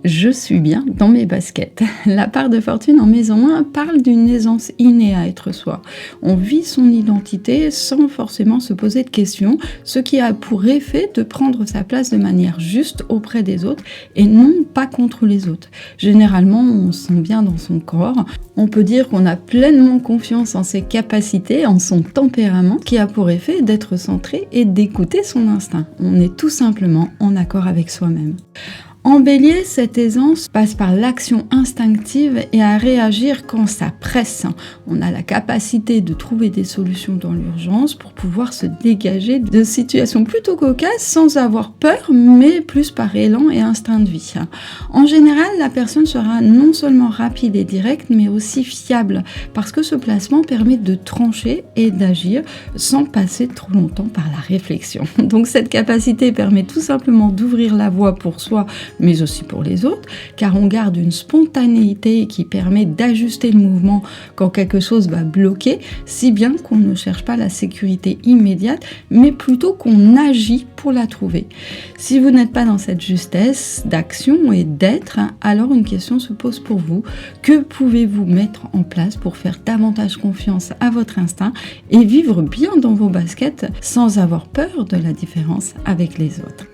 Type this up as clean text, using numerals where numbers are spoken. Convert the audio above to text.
Je suis bien dans mes baskets. La part de fortune en maison 1 parle d'une aisance innée à être soi. On vit son identité sans forcément se poser de questions, ce qui a pour effet de prendre sa place de manière juste auprès des autres et non pas contre les autres. Généralement, on se sent bien dans son corps. On peut dire qu'on a pleinement confiance en ses capacités, en son tempérament, qui a pour effet d'être centré et d'écouter son instinct. On est tout simplement en accord avec soi-même. En Bélier, cette aisance passe par l'action instinctive et à réagir quand ça presse. On a la capacité de trouver des solutions dans l'urgence pour pouvoir se dégager de situations plutôt cocasses sans avoir peur, mais plus par élan et instinct de vie. En général, la personne sera non seulement rapide et directe, mais aussi fiable, parce que ce placement permet de trancher et d'agir sans passer trop longtemps par la réflexion. Donc cette capacité permet tout simplement d'ouvrir la voie pour soi, mais aussi pour les autres, car on garde une spontanéité qui permet d'ajuster le mouvement quand quelque chose va bloquer, si bien qu'on ne cherche pas la sécurité immédiate, mais plutôt qu'on agit pour la trouver. Si vous n'êtes pas dans cette justesse d'action et d'être, alors une question se pose pour vous. Que pouvez-vous mettre en place pour faire davantage confiance à votre instinct et vivre bien dans vos baskets sans avoir peur de la différence avec les autres ?